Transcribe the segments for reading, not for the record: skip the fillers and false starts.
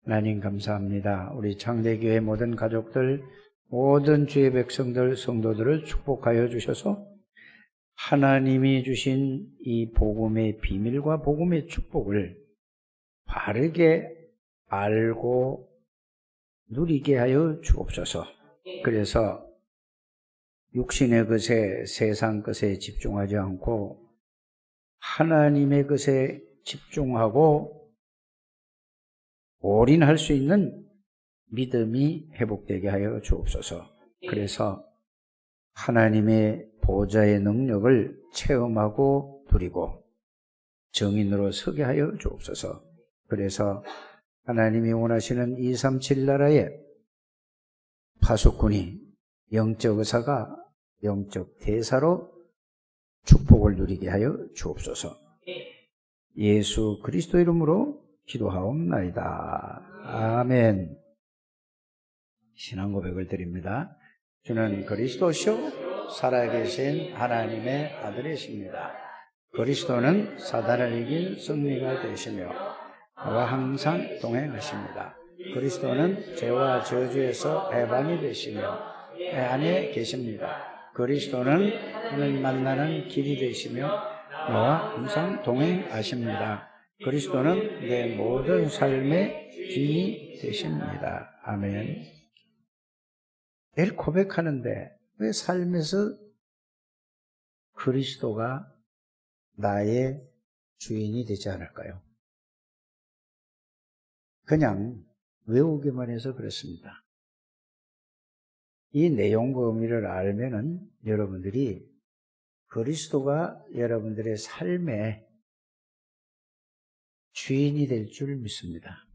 하나님 감사합니다. 우리 창대교회 모든 가족들, 모든 주의 백성들, 성도들을 축복하여 주셔서 하나님이 주신 이 복음의 비밀과 복음의 축복을 바르게 알고 누리게 하여 주옵소서. 그래서 육신의 것에, 세상 것에 집중하지 않고 하나님의 것에 집중하고 올인할 수 있는 믿음이 회복되게 하여 주옵소서. 그래서 하나님의 보좌의 능력을 체험하고 누리고 정인으로 서게 하여 주옵소서. 그래서 하나님이 원하시는 237 나라의 파수꾼이 영적 의사가 영적 대사로 축복을 누리게 하여 주옵소서. 예수 그리스도 이름으로 기도하옵나이다. 아멘. 신앙 고백을 드립니다. 주는 그리스도시요 살아계신 하나님의 아들이십니다. 그리스도는 사단을 이길 승리가 되시며 나와 항상 동행하십니다. 그리스도는 죄와 저주에서 해방이 되시며 내 안에 계십니다. 그리스도는 하나님 만나는 길이 되시며 나와 항상 동행하십니다. 그리스도는 내 모든 삶의 주인이 되십니다. 아멘. 매일 고백하는데 왜 삶에서 그리스도가 나의 주인이 되지 않을까요? 그냥 외우기만 해서 그렇습니다. 이 내용과 의미를 알면은 여러분들이 그리스도가 여러분들의 삶의 주인이 될 줄 믿습니다.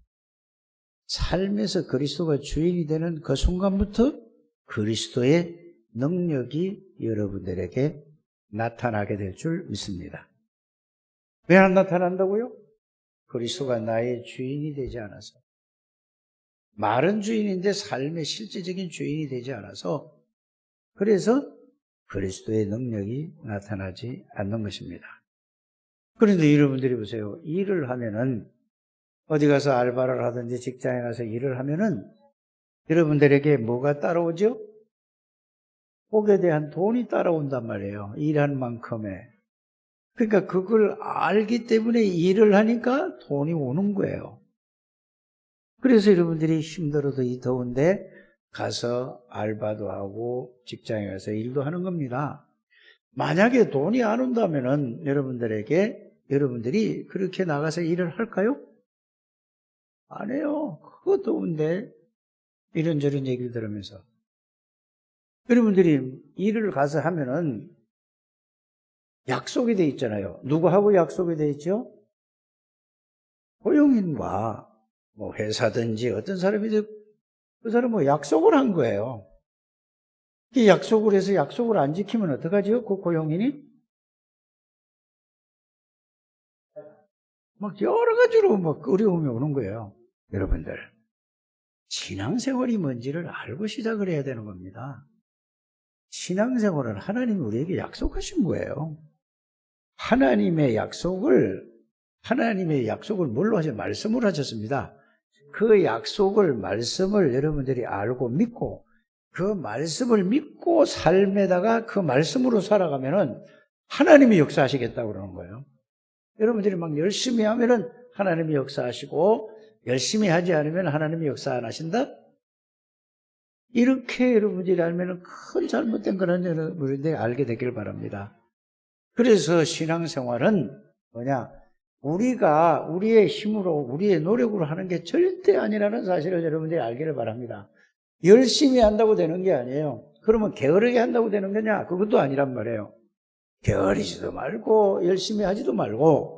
삶에서 그리스도가 주인이 되는 그 순간부터 그리스도의 능력이 여러분들에게 나타나게 될 줄 믿습니다. 왜 안 나타난다고요? 그리스도가 나의 주인이 되지 않아서. 말은 주인인데 삶의 실제적인 주인이 되지 않아서, 그래서 그리스도의 능력이 나타나지 않는 것입니다. 그런데 여러분들이 보세요. 일을 하면은, 어디 가서 알바를 하든지 직장에 가서 일을 하면은 여러분들에게 뭐가 따라오죠? 복에 대한 돈이 따라온단 말이에요. 일한 만큼의. 그러니까 그걸 알기 때문에 일을 하니까 돈이 오는 거예요. 그래서 여러분들이 힘들어도 이 더운데 가서 알바도 하고 직장에 가서 일도 하는 겁니다. 만약에 돈이 안 온다면은 여러분들이 그렇게 나가서 일을 할까요? 안 해요. 그거 더운데 이런저런 얘기를 들으면서. 여러분들이 일을 가서 하면은 약속이 돼 있잖아요. 누구하고 약속이 돼 있죠? 고용인과 뭐 회사든지 어떤 사람이든 그 사람은 약속을 한 거예요. 이 약속을 해서 약속을 안 지키면 어떡하지요? 그 고용인이? 막 여러 가지로 막 어려움이 오는 거예요. 여러분들, 신앙생활이 뭔지를 알고 시작을 해야 되는 겁니다. 신앙생활은 하나님이 우리에게 약속하신 거예요. 하나님의 약속을 뭘로 하셨어요? 말씀으로 하셨습니다. 그 약속을, 말씀을 여러분들이 알고 믿고, 그 말씀을 믿고 삶에다가 그 말씀으로 살아가면은 하나님이 역사하시겠다고 그러는 거예요. 여러분들이 막 열심히 하면은 하나님이 역사하시고, 열심히 하지 않으면 하나님이 역사 안 하신다? 이렇게 여러분들이 알면은 큰 잘못된 거는 여러분들이 알게 되길 바랍니다. 그래서 신앙생활은 뭐냐? 우리가 우리의 힘으로, 우리의 노력으로 하는 게 절대 아니라는 사실을 여러분들이 알기를 바랍니다. 열심히 한다고 되는 게 아니에요. 그러면 게으르게 한다고 되는 거냐? 그것도 아니란 말이에요. 게으르지도 말고 열심히 하지도 말고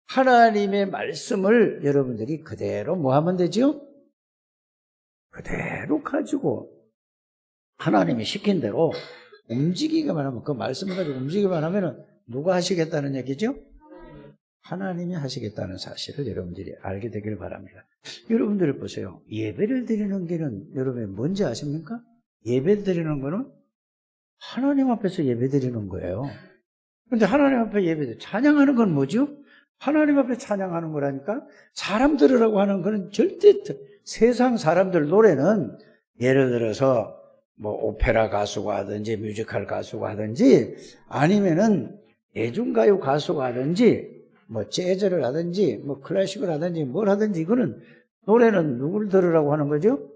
하나님의 말씀을 여러분들이 그대로 뭐 하면 되죠? 그대로 가지고 하나님이 시킨 대로 움직이기만 하면, 그 말씀을 가지고 움직이기만 하면 누가 하시겠다는 얘기죠? 하나님이 하시겠다는 사실을 여러분들이 알게 되길 바랍니다. 여러분들 보세요. 예배를 드리는 게는 여러분이 뭔지 아십니까? 예배 드리는 거는 하나님 앞에서 예배 드리는 거예요. 그런데 하나님 앞에 예배, 찬양하는 건 뭐죠? 하나님 앞에 찬양하는 거라니까. 사람 들으라고 하는 거는 절대 세상 사람들 노래는 예를 들어서 뭐 오페라 가수가 하든지 뮤지컬 가수가 하든지 아니면은 대중가요 가수가 하든지 뭐 재즈를 하든지 뭐 클래식을 하든지 뭘 하든지 이거는 노래는 누굴 들으라고 하는 거죠?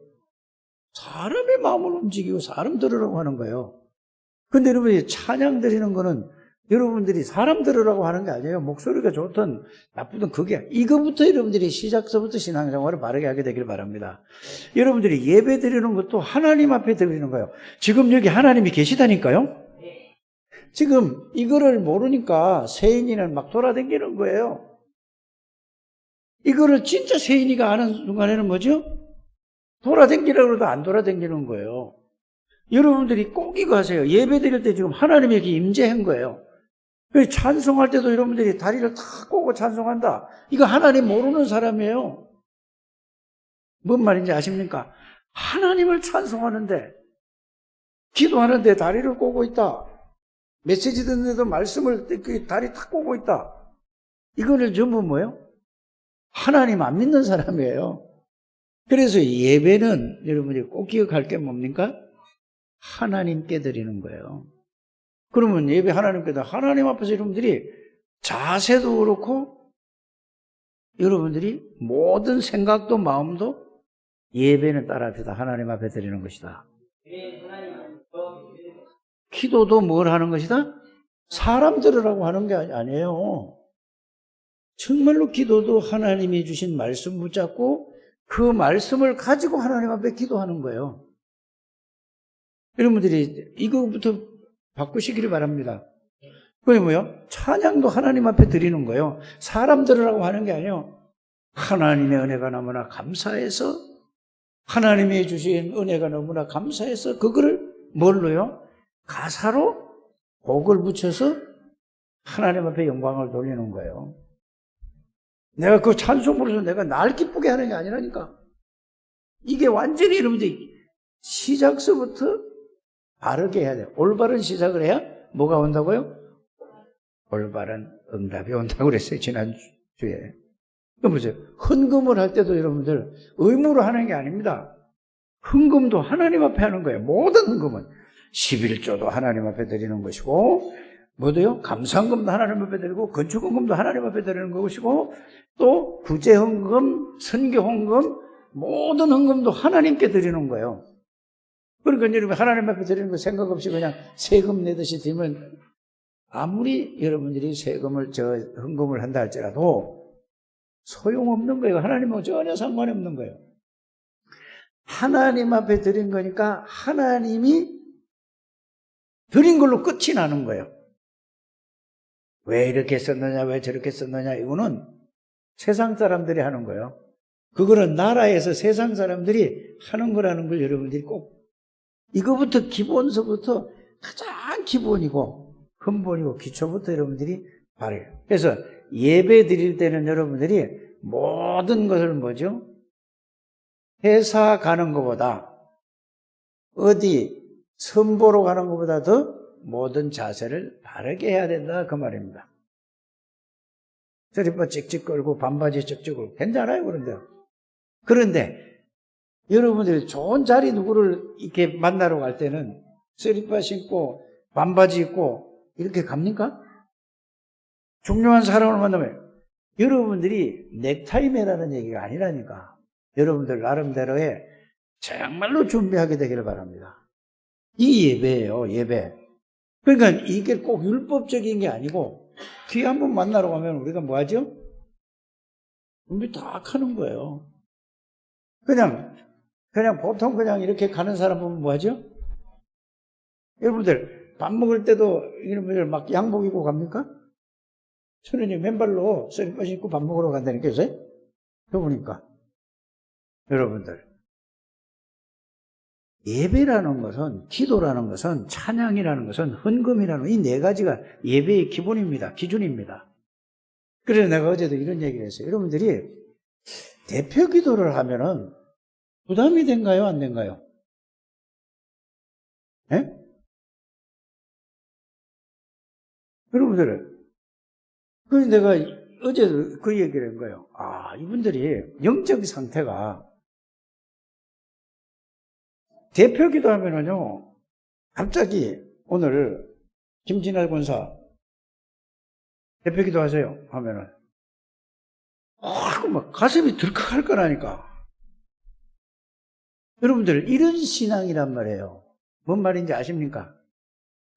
사람의 마음을 움직이고 사람 들으라고 하는 거예요. 근데 여러분이 찬양 드리는 거는 여러분들이 사람 들으라고 하는 게 아니에요. 목소리가 좋든 나쁘든 그게 이거부터 여러분들이 시작서부터 신앙생활을 바르게 하게 되길 바랍니다. 여러분들이 예배 드리는 것도 하나님 앞에 드리는 거예요. 지금 여기 하나님이 계시다니까요. 지금 이거를 모르니까 세인이는 막 돌아다니는 거예요. 이거를 진짜 세인이가 아는 순간에는 뭐죠? 돌아다니라고 해도 안 돌아다니는 거예요. 여러분들이 꼭 이거 하세요. 예배 드릴 때 지금 하나님이 여기 임재한 거예요. 찬송할 때도 여러분들이 다리를 탁 꼬고 찬송한다. 이거 하나님 모르는 사람이에요. 뭔 말인지 아십니까? 하나님을 찬송하는데, 기도하는데 다리를 꼬고 있다. 메시지 듣는데도 말씀을 다리 탁 꼬고 있다. 이거는 전부 뭐예요? 하나님 안 믿는 사람이에요. 그래서 예배는 여러분이 꼭 기억할 게 뭡니까? 하나님께 드리는 거예요. 그러면 예배 하나님께 하나님 앞에서 여러분들이 자세도 그렇고 여러분들이 모든 생각도 마음도 예배는 따라합시다. 하나님 앞에 드리는 것이다. 기도도 뭘 하는 것이다? 사람 들으라고 하는 게 아니에요. 정말로 기도도 하나님이 주신 말씀 붙잡고 그 말씀을 가지고 하나님 앞에 기도하는 거예요. 여러분들이 이거부터 바꾸시기를 바랍니다. 그게 뭐예요? 찬양도 하나님 앞에 드리는 거예요. 사람 들으라고 하는 게 아니에요. 하나님의 은혜가 너무나 감사해서 하나님이 주신 은혜가 너무나 감사해서 그거를 뭘로요? 가사로 곡을 붙여서 하나님 앞에 영광을 돌리는 거예요. 내가 그 찬송 부르면서 내가 날 기쁘게 하는 게 아니라니까. 이게 완전히 여러분들 시작서부터 바르게 해야 돼요. 올바른 시작을 해야 뭐가 온다고요? 올바른 응답이 온다고 그랬어요. 지난주에. 그럼 보세요. 헌금을 할 때도 여러분들 의무로 하는 게 아닙니다. 헌금도 하나님 앞에 하는 거예요. 모든 헌금은. 11조도 하나님 앞에 드리는 것이고, 뭐도요? 감사헌금도 하나님 앞에 드리고, 건축헌금도 하나님 앞에 드리는 것이고, 또 구제헌금, 선교헌금, 모든 헌금도 하나님께 드리는 거예요. 그러니까 여러분 하나님 앞에 드리는 거 생각 없이 그냥 세금 내듯이 드리면 아무리 여러분들이 세금을 헌금을 한다 할지라도 소용없는 거예요. 하나님은 전혀 상관이 없는 거예요. 하나님 앞에 드린 거니까 하나님이 드린 걸로 끝이 나는 거예요. 왜 이렇게 썼느냐, 왜 저렇게 썼느냐, 이거는 세상 사람들이 하는 거예요. 그거는 나라에서 세상 사람들이 하는 거라는 걸 여러분들이 꼭 이거부터 기본서부터 가장 기본이고 근본이고 기초부터 여러분들이 바래요. 그래서 예배 드릴 때는 여러분들이 모든 것을 뭐죠? 회사 가는 것보다 어디 선보러 가는 것보다 더 모든 자세를 바르게 해야 된다 그 말입니다. 저리빠 찍찍 걸고 반바지 쩍쩍 걸고 괜찮아요 그런데 여러분들이 좋은 자리 누구를 이렇게 만나러 갈 때는 쓰리빠 신고 반바지 입고 이렇게 갑니까? 중요한 사람을 만나면 여러분들이 넥타이 매라는 얘기가 아니라니까. 여러분들 나름대로의 정말로 준비하게 되기를 바랍니다. 이 예배예요, 예배. 그러니까 이게 꼭 율법적인 게 아니고 뒤에 한번 만나러 가면 우리가 뭐 하죠? 준비 다 하는 거예요. 그냥 보통 그냥 이렇게 가는 사람 보면 뭐 하죠? 여러분들 밥 먹을 때도 여러분들 막 양복 입고 갑니까? 저는 맨발로 쓰리빠 신고 밥 먹으러 간다니까 요새? 그러니까 여러분들 예배라는 것은 기도라는 것은 찬양이라는 것은 헌금이라는 이 네 가지가 예배의 기본입니다. 기준입니다. 그래서 내가 어제도 이런 얘기를 했어요. 여러분들이 대표 기도를 하면은 부담이 된가요? 안 된가요? 예? 여러분들, 그래서 내가 어제 그 얘기를 한 거예요. 아, 이분들이 영적 상태가 대표 기도하면은요, 갑자기 오늘 김진아 권사 대표 기도하세요 하면은 막 가슴이 들컥할 거라니까. 여러분들 이런 신앙이란 말이에요. 뭔 말인지 아십니까?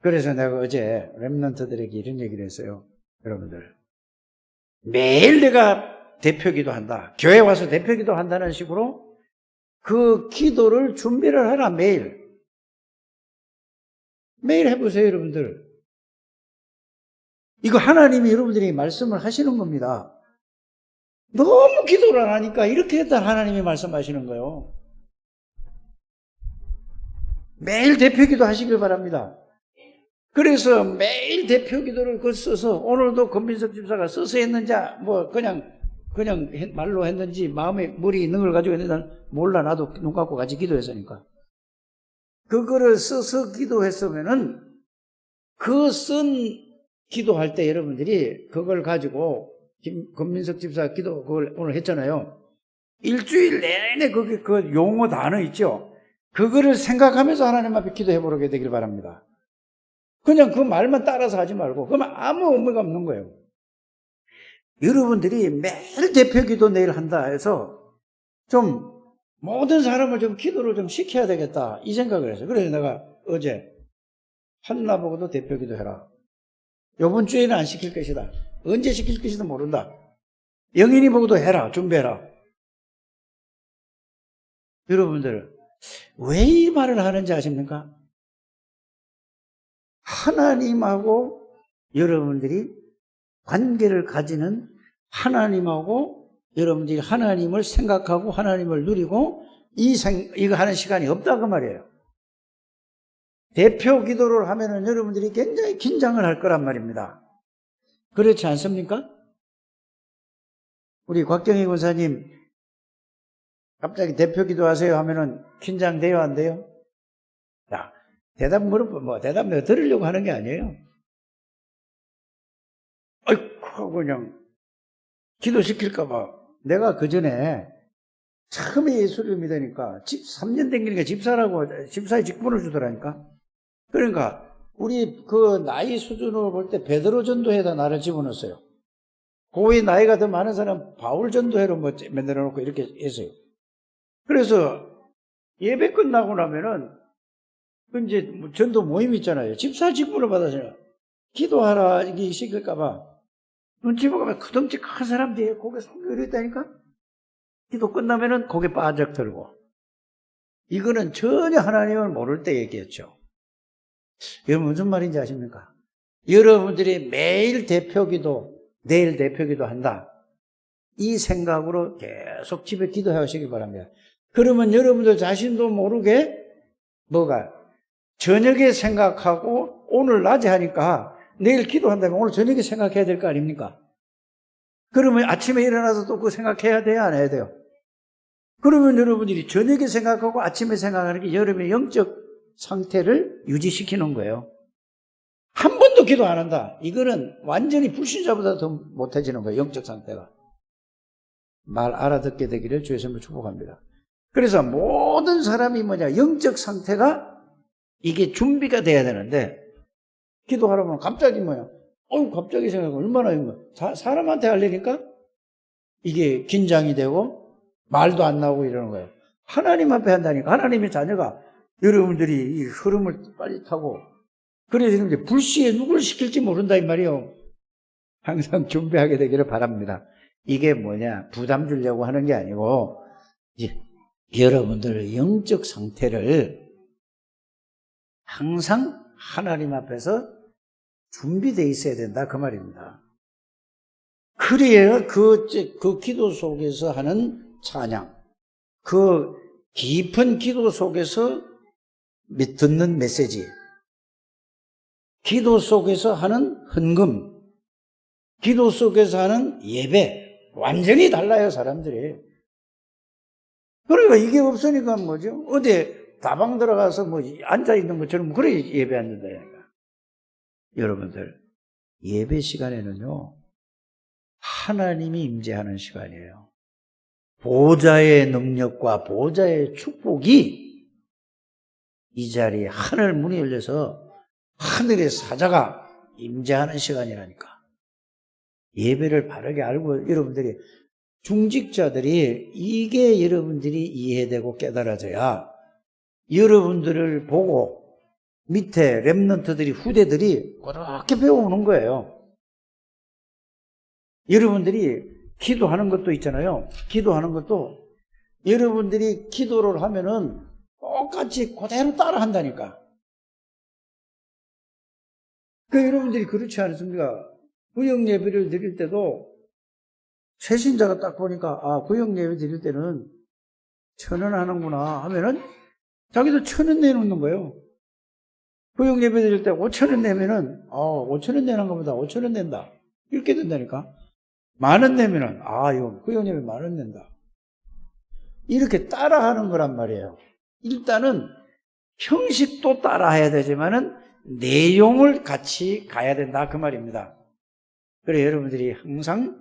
그래서 내가 어제 렘넌트들에게 이런 얘기를 했어요. 여러분들 매일 내가 대표 기도한다, 교회 와서 대표 기도한다는 식으로 그 기도를 준비를 하라. 매일 해보세요. 여러분들 이거 하나님이 여러분들이 말씀을 하시는 겁니다. 너무 기도를 안 하니까 이렇게 했다 하나님이 말씀하시는 거예요. 매일 대표 기도 하시길 바랍니다. 그래서 매일 대표 기도를 써서, 오늘도 권민석 집사가 써서 했는지 뭐 그냥 말로 했는지 마음에 머리 있는 걸 가지고 했는지 몰라. 나도 눈 감고 같이 기도했으니까. 그거를 써서 기도했으면은 그 쓴 기도할 때 여러분들이 그걸 가지고 권민석 집사 기도 그걸 오늘 했잖아요. 일주일 내내 거기 그 용어 단어 있죠. 그거를 생각하면서 하나님 앞에 기도해 보게 되길 바랍니다. 그냥 그 말만 따라서 하지 말고, 그러면 아무 의미가 없는 거예요. 여러분들이 매일 대표 기도 내일 한다 해서 좀 모든 사람을 좀 기도를 좀 시켜야 되겠다 이 생각을 했어요. 그래서 내가 어제 한나 보고도 대표 기도 해라. 이번 주에는 안 시킬 것이다. 언제 시킬 것인지도 모른다. 영인이 보고도 해라. 준비해라. 여러분들 왜 이 말을 하는지 아십니까? 하나님하고 여러분들이 관계를 가지는, 하나님하고 여러분들이 하나님을 생각하고 하나님을 누리고 이거 하는 시간이 없다 그 말이에요. 대표 기도를 하면은 여러분들이 굉장히 긴장을 할 거란 말입니다. 그렇지 않습니까? 우리 곽경희 권사님 갑자기 대표 기도하세요 하면은 긴장돼요, 안 돼요? 자, 대답 내가 들으려고 하는 게 아니에요. 아이고, 그냥 기도시킬까봐. 내가 그 전에 처음에 예수를 믿으니까 3년 댕기니까 집사의 직분을 주더라니까. 그러니까 우리 그 나이 수준으로 볼 때 베드로 전도회에다 나를 집어넣었어요. 고위 나이가 더 많은 사람 바울 전도회로 만들어 놓고 이렇게 했어요. 그래서 예배 끝나고 나면은 이제 전도 모임 있잖아요. 집사 직분을 받아서 기도하라 이게 시킬까봐 눈치 보고 가면 그 덩치 큰 사람 뒤에 고개 숙여 이랬다니까. 기도 끝나면은 고개 바짝 들고. 이거는 전혀 하나님을 모를 때 얘기했죠. 여러분 무슨 말인지 아십니까? 여러분들이 매일 대표기도, 내일 대표기도 한다. 이 생각으로 계속 집에 기도해 오시기 바랍니다. 그러면 여러분들 자신도 모르게 저녁에 생각하고 오늘 낮에 하니까 내일 기도한다면 오늘 저녁에 생각해야 될 거 아닙니까? 그러면 아침에 일어나서 또 그거 생각해야 돼요? 안 해야 돼요? 그러면 여러분들이 저녁에 생각하고 아침에 생각하는 게 여러분의 영적 상태를 유지시키는 거예요. 한 번도 기도 안 한다. 이거는 완전히 불신자보다 더 못해지는 거예요. 영적 상태가. 말 알아듣게 되기를 주의 이름으로 축복합니다. 그래서 모든 사람이 영적 상태가 이게 준비가 돼야 되는데 기도하러 보면 갑자기 갑자기 생각하면 얼마나 사람한테 알리니까 이게 긴장이 되고 말도 안 나오고 이러는 거예요. 하나님 앞에 한다니까. 하나님의 자녀가 여러분들이 이 흐름을 빨리 타고 그래서 이제 불시에 누굴 시킬지 모른다 이 말이에요. 항상 준비하게 되기를 바랍니다. 이게 부담 주려고 하는 게 아니고 여러분들 영적 상태를 항상 하나님 앞에서 준비되어 있어야 된다 그 말입니다. 그래야 그 기도 속에서 하는 찬양, 그 깊은 기도 속에서 듣는 메시지, 기도 속에서 하는 헌금, 기도 속에서 하는 예배 완전히 달라요 사람들이. 그러니까 이게 없으니까 어디 다방 들어가서 앉아있는 것처럼 그래 예배 안 된다니까. 여러분들 예배 시간에는요 하나님이 임재하는 시간이에요. 보좌의 능력과 보좌의 축복이 이 자리에 하늘 문이 열려서 하늘의 사자가 임재하는 시간이라니까. 예배를 바르게 알고 여러분들이 중직자들이 이게 여러분들이 이해되고 깨달아져야 여러분들을 보고 밑에 렘넌트들이 후대들이 그렇게 배워오는 거예요. 여러분들이 기도하는 것도 있잖아요. 기도하는 것도 여러분들이 기도를 하면은 똑같이 그대로 따라 한다니까. 그 여러분들이 그렇지 않습니까? 구역 예배를 드릴 때도 최신자가 딱 보니까 아, 구역 예배 드릴 때는 1,000원 하는구나 하면은 자기도 1,000원 내놓는 거예요. 구역 예배 드릴 때 5,000원 내면은 5,000원 내는 것보다 5,000원 낸다. 이렇게 된다니까. 10,000원 내면은 이거 구역 예배 10,000원 낸다. 이렇게 따라하는 거란 말이에요. 일단은 형식도 따라해야 되지만은 내용을 같이 가야 된다 그 말입니다. 그래 여러분들이 항상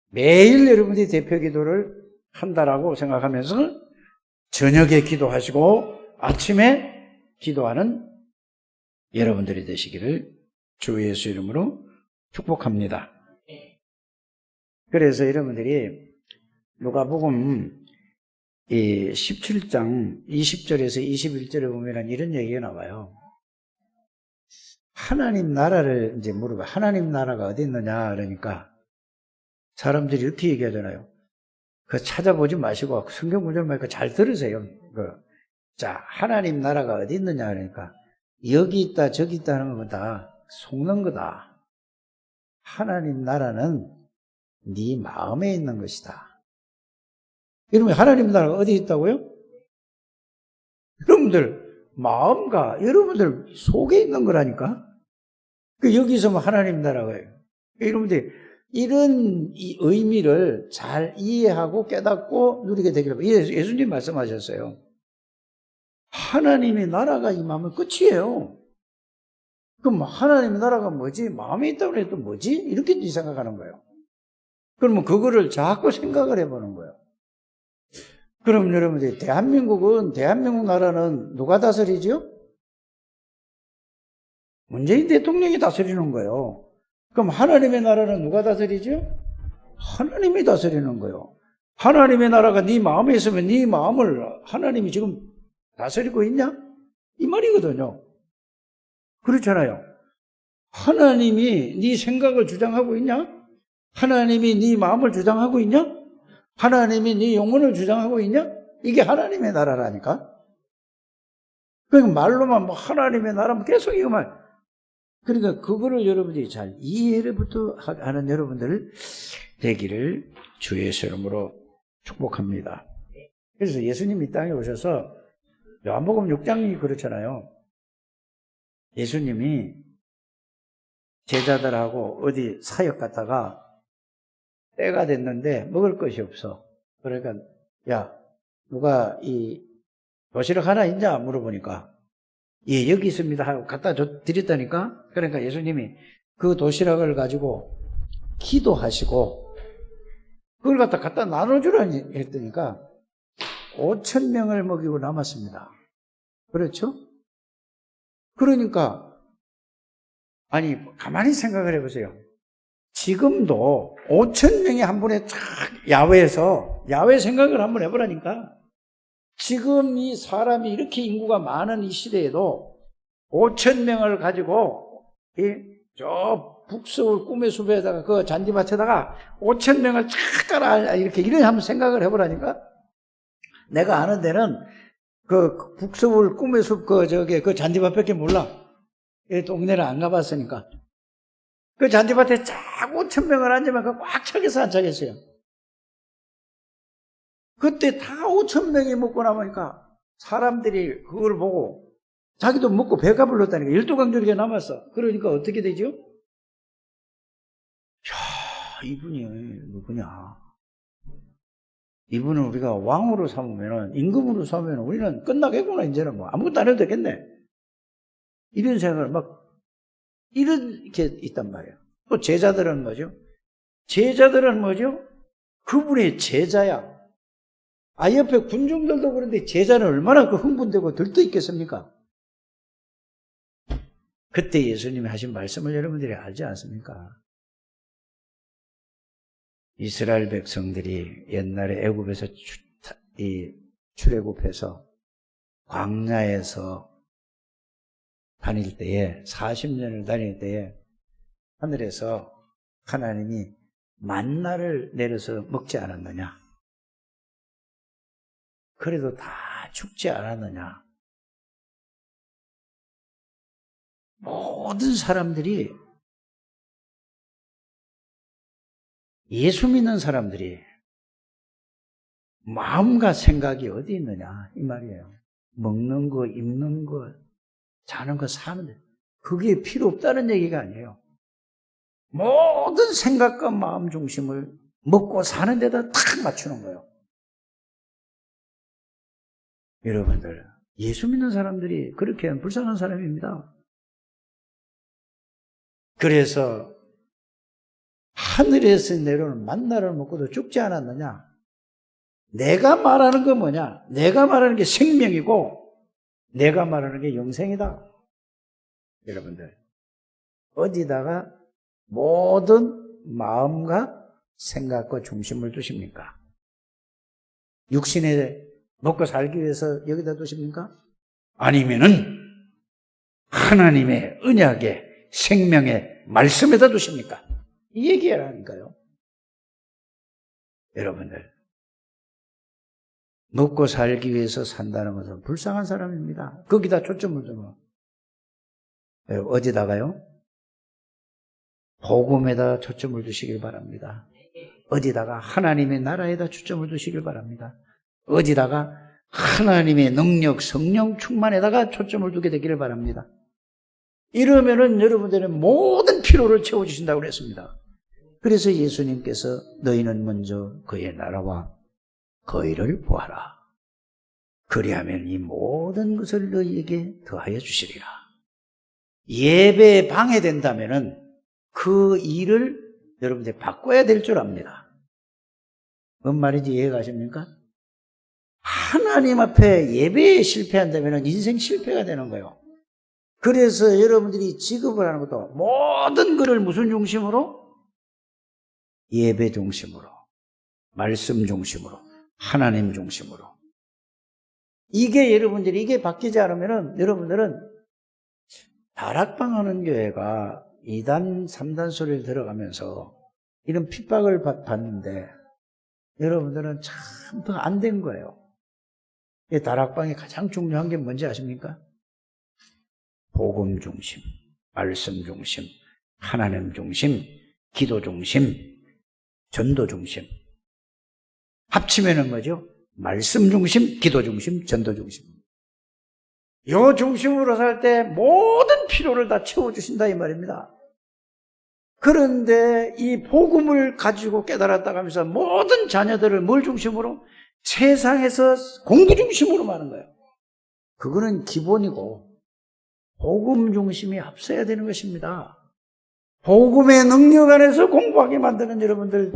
매일 여러분들이 대표 기도를 한다라고 생각하면서 저녁에 기도하시고 아침에 기도하는 여러분들이 되시기를 주 예수 이름으로 축복합니다. 그래서 여러분들이 누가복음 17장 20절에서 21절에 보면 이런 얘기가 나와요. 하나님 나라를 이제 물어봐. 하나님 나라가 어디 있느냐 그러니까 사람들이 이렇게 얘기하잖아요. 그 찾아보지 마시고 성경 구절 말고 잘 들으세요. 자, 하나님 나라가 어디 있느냐 그러니까 여기 있다 저기 있다 하는 것보다 속는 거다. 하나님 나라는 네 마음에 있는 것이다. 여러분 하나님 나라가 어디 있다고요? 여러분들 마음과 여러분들 속에 있는 거라니까. 여기서 하나님 나라가요. 여러분들이 이런 이 의미를 잘 이해하고 깨닫고 누리게 되기를 예수님 말씀하셨어요. 하나님의 나라가 임하면 끝이에요. 그럼 하나님의 나라가 뭐지? 마음에 있다고 해도 뭐지? 이렇게 생각하는 거예요. 그러면 그거를 자꾸 생각을 해보는 거예요. 그럼 여러분들 대한민국 나라는 누가 다스리죠? 문재인 대통령이 다스리는 거예요. 그럼 하나님의 나라는 누가 다스리죠? 하나님이 다스리는 거예요. 하나님의 나라가 네 마음에 있으면 네 마음을 하나님이 지금 다스리고 있냐? 이 말이거든요. 그렇잖아요. 하나님이 네 생각을 주장하고 있냐? 하나님이 네 마음을 주장하고 있냐? 하나님이 네 영혼을 주장하고 있냐? 이게 하나님의 나라라니까. 그러니까 말로만 하나님의 나라면 계속 이거만. 그러니까 그거를 여러분들이 잘 이해를부터 하는 여러분들 되기를 주 예수 이름으로 축복합니다. 그래서 예수님이 땅에 오셔서 요한복음 6장이 그렇잖아요. 예수님이 제자들하고 어디 사역 갔다가 때가 됐는데 먹을 것이 없어. 그러니까 야 누가 이 도시락 하나 있냐 물어보니까 예 여기 있습니다 하고 갖다 드렸다니까. 그러니까 예수님이 그 도시락을 가지고 기도하시고 그걸 갖다 나눠주라니 했더니까 5,000명을 먹이고 남았습니다. 그렇죠? 그러니까 아니 가만히 생각을 해보세요. 지금도 5,000명이 한 번에 쫙 야외에서 야외 생각을 한번 해보라니까. 지금 이 사람이 이렇게 인구가 많은 이 시대에도 5,000명을 가지고 저 북서울 꿈의 숲에다가 그 잔디밭에다가 5,000명을 쫙 따라 이렇게 한번 생각을 해보라니까. 내가 아는 데는 그 북서울 꿈의 숲 그 잔디밭밖에 몰라. 이 동네를 안 가봤으니까. 그 잔디밭에 쫙 5,000명을 앉으면 그 꽉 차겠어 안 차겠어요? 그때 다 5,000명이 먹고 남으니까 사람들이 그걸 보고 자기도 먹고 배가 불렀다니까. 12강조리가 남았어. 그러니까 어떻게 되죠? 야, 이분이 누구냐? 이분은 우리가 왕으로 삼으면 임금으로 삼으면 우리는 끝나겠구나. 이제는 뭐 아무것도 안 해도 되겠네. 이런 생각을 막 이렇게 있단 말이에요. 또 제자들은 뭐죠? 제자들은 뭐죠? 그분의 제자야. 옆에 군중들도 그런데 제자는 얼마나 그 흥분되고 들떠있겠습니까? 그때 예수님이 하신 말씀을 여러분들이 알지 않습니까? 이스라엘 백성들이 옛날에 애굽에서 출애굽해서 광야에서 다닐 때에 40년을 다닐 때에 하늘에서 하나님이 만나를 내려서 먹지 않았느냐? 그래도 다 죽지 않았느냐? 모든 사람들이, 예수 믿는 사람들이 마음과 생각이 어디 있느냐 이 말이에요. 먹는 거, 입는 거, 자는 거, 사는 거, 그게 필요 없다는 얘기가 아니에요. 모든 생각과 마음 중심을 먹고 사는 데다 탁 맞추는 거예요. 여러분들, 예수 믿는 사람들이 그렇게 하면 불쌍한 사람입니다. 그래서 하늘에서 내려오는 만나를 먹고도 죽지 않았느냐? 내가 말하는 건 뭐냐? 내가 말하는 게 생명이고 내가 말하는 게 영생이다. 여러분들, 어디다가 모든 마음과 생각과 중심을 두십니까? 육신에 먹고 살기 위해서 여기다 두십니까? 아니면은 하나님의 언약의 생명의 말씀에다 두십니까? 이 얘기라니까요. 여러분들, 먹고 살기 위해서 산다는 것은 불쌍한 사람입니다. 거기다 초점을 두면 어디다가요? 복음에다 초점을 두시길 바랍니다. 어디다가 하나님의 나라에다 초점을 두시길 바랍니다. 어디다가 하나님의 능력, 성령 충만에다가 초점을 두게 되기를 바랍니다. 이러면은 여러분들의 모든 필요를 채워주신다고 그랬습니다. 그래서 예수님께서 너희는 먼저 그의 나라와 그의를 보아라. 그리하면 이 모든 것을 너희에게 더하여 주시리라. 예배에 방해된다면은 그 일을 여러분들이 바꿔야 될 줄 압니다. 뭔 말인지 이해가 가십니까? 하나님 앞에 예배에 실패한다면 인생 실패가 되는 거예요. 그래서 여러분들이 직업을 하는 것도 모든 것을 무슨 중심으로? 예배 중심으로, 말씀 중심으로, 하나님 중심으로. 이게 여러분들이 이게 바뀌지 않으면 여러분들은 다락방 하는 교회가 2단, 3단 소리를 들어가면서 이런 핍박을 받는데 여러분들은 참 더 안 된 거예요. 이 다락방이 가장 중요한 게 뭔지 아십니까? 복음 중심, 말씀 중심, 하나님 중심, 기도 중심, 전도 중심. 합치면은 뭐죠? 말씀 중심, 기도 중심, 전도 중심. 요 중심으로 살 때 모든 필요를 다 채워주신다 이 말입니다. 그런데 이 복음을 가지고 깨달았다 하면서 모든 자녀들을 뭘 중심으로? 세상에서 공부 중심으로 하는 거예요. 그거는 기본이고 복음 중심이 앞서야 되는 것입니다. 복음의 능력 안에서 공부하게 만드는 여러분들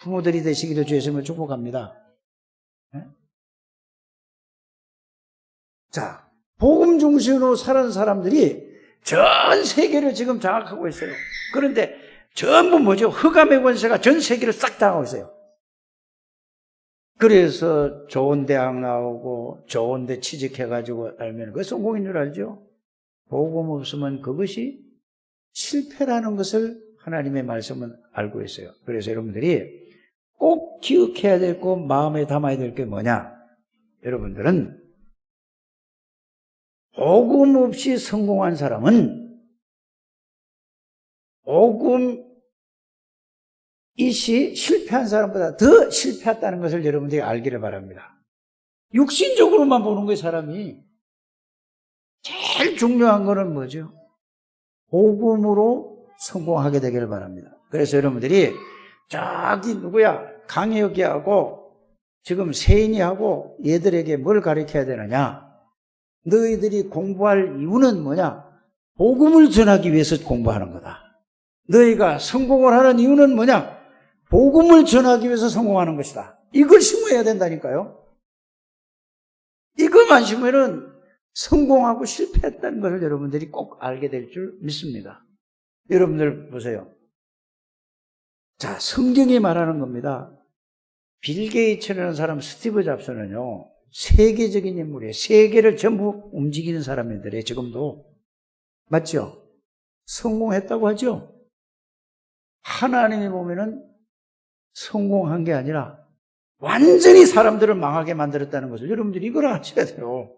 부모들이 되시기를 주의 이름으로 축복합니다. 네? 자, 복음 중심으로 사는 사람들이 전 세계를 지금 장악하고 있어요. 그런데 전부 뭐죠? 흑암의 권세가 전 세계를 싹 장악하고 있어요. 그래서 좋은 대학 나오고 좋은 데 취직해가지고 알면 그게 성공인 줄 알죠? 복음 없으면 그것이 실패라는 것을 하나님의 말씀은 알고 있어요. 그래서 여러분들이 꼭 기억해야 될 거, 마음에 담아야 될 게 뭐냐? 여러분들은 복음 없이 성공한 사람은 복음 이시 실패한 사람보다 더 실패했다는 것을 여러분들이 알기를 바랍니다. 육신적으로만 보는 거예요, 사람이. 제일 중요한 거는 뭐죠? 복음으로 성공하게 되기를 바랍니다. 그래서 여러분들이 저기 누구야? 강혁이하고 지금 세인이하고 얘들에게 뭘 가르쳐야 되느냐? 너희들이 공부할 이유는 뭐냐? 복음을 전하기 위해서 공부하는 거다. 너희가 성공을 하는 이유는 뭐냐? 복음을 전하기 위해서 성공하는 것이다. 이걸 심어야 된다니까요. 이것만 심으면 성공하고 실패했다는 것을 여러분들이 꼭 알게 될 줄 믿습니다. 여러분들 보세요. 자, 성경이 말하는 겁니다. 빌 게이츠라는 사람, 스티브 잡스는요, 세계적인 인물이에요. 세계를 전부 움직이는 사람들이에요. 지금도. 맞죠? 성공했다고 하죠? 하나님이 보면은 성공한 게 아니라 완전히 사람들을 망하게 만들었다는 것을 여러분들이 이걸 아셔야 돼요.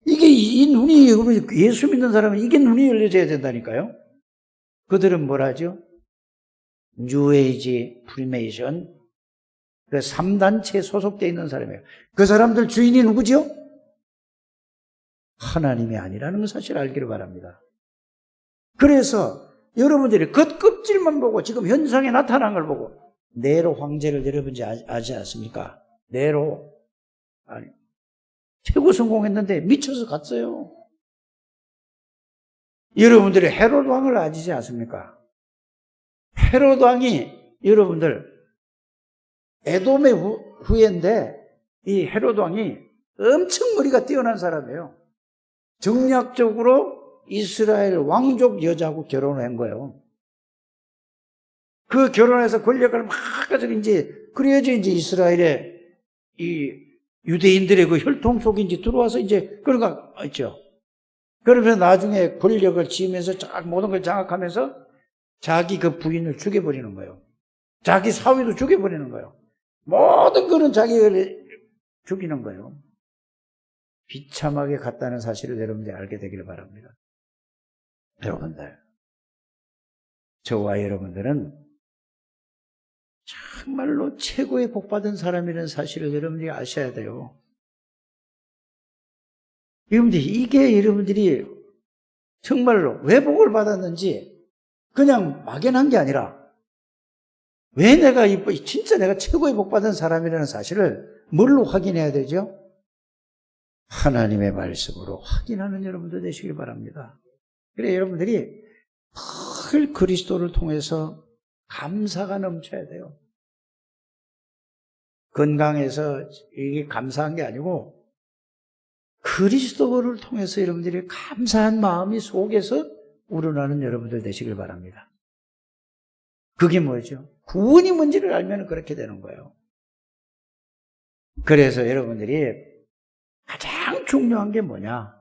이게 이 눈이, 예수 믿는 사람은 이게 눈이 열려져야 된다니까요. 그들은 뭘 하죠? 뉴에이지, 프리메이션, 그 3단체에 소속되어 있는 사람이에요. 그 사람들 주인이 누구죠? 하나님이 아니라는 사실을 알기를 바랍니다. 그래서 여러분들이 겉껍질만 보고 지금 현상에 나타난 걸 보고 네로 황제를 여러분이 아지 않습니까? 네로 아니 최고 성공했는데 미쳐서 갔어요. 여러분들이 헤롯 왕을 아시지 않습니까? 헤롯 왕이 여러분들 에돔의 후예인데 이 헤롯 왕이 엄청 머리가 뛰어난 사람이에요. 정략적으로 이스라엘 왕족 여자하고 결혼을 한 거예요. 그 결혼해서 권력을 막 가지고 그래야지 이스라엘의 이 유대인들의 그 혈통 속에 들어와서 그러니까 있죠. 그러면서 나중에 권력을 쥐면서 모든 걸 장악하면서 자기 그 부인을 죽여버리는 거예요. 자기 사위도 죽여버리는 거예요. 모든 거는 자기를 죽이는 거예요. 비참하게 갔다는 사실을 여러분들이 알게 되기를 바랍니다. 여러분들, 저와 여러분들은 정말로 최고의 복받은 사람이라는 사실을 여러분들이 아셔야 돼요. 이게 여러분들이 정말로 왜 복을 받았는지 그냥 막연한 게 아니라 왜 진짜 내가 최고의 복받은 사람이라는 사실을 뭘로 확인해야 되죠? 하나님의 말씀으로 확인하는 여러분들 되시길 바랍니다. 그래 여러분들이 늘 그리스도를 통해서 감사가 넘쳐야 돼요. 건강해서 이게 감사한 게 아니고 그리스도를 통해서 여러분들이 감사한 마음이 속에서 우러나는 여러분들 되시길 바랍니다. 그게 뭐죠? 구원이 뭔지를 알면 그렇게 되는 거예요. 그래서 여러분들이 가장 중요한 게 뭐냐?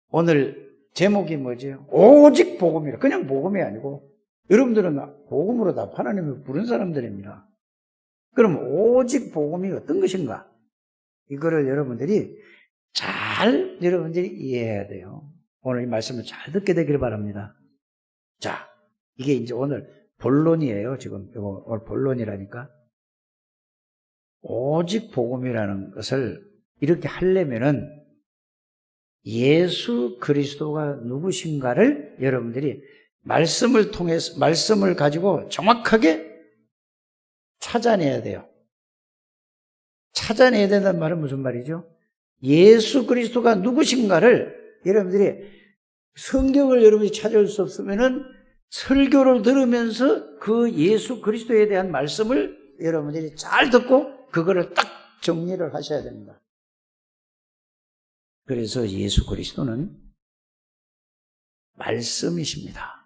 오늘 제목이 뭐죠? 오직 복음이라. 그냥 복음이 아니고 여러분들은 복음으로 다 하나님을 부른 사람들입니다. 그럼 오직 복음이 어떤 것인가? 이거를 여러분들이 여러분들이 이해해야 돼요. 오늘 이 말씀을 잘 듣게 되기를 바랍니다. 자, 이게 오늘 본론이에요. 지금 오늘 본론이라니까. 오직 복음이라는 것을 이렇게 하려면은 예수 그리스도가 누구신가를 여러분들이 말씀을 통해서, 말씀을 가지고 정확하게 찾아내야 돼요. 찾아내야 된다는 말은 무슨 말이죠? 예수 그리스도가 누구신가를 여러분들이 성경을 여러분이 찾아올 수 없으면은 설교를 들으면서 그 예수 그리스도에 대한 말씀을 여러분들이 잘 듣고 그거를 딱 정리를 하셔야 됩니다. 그래서 예수 그리스도는 말씀이십니다.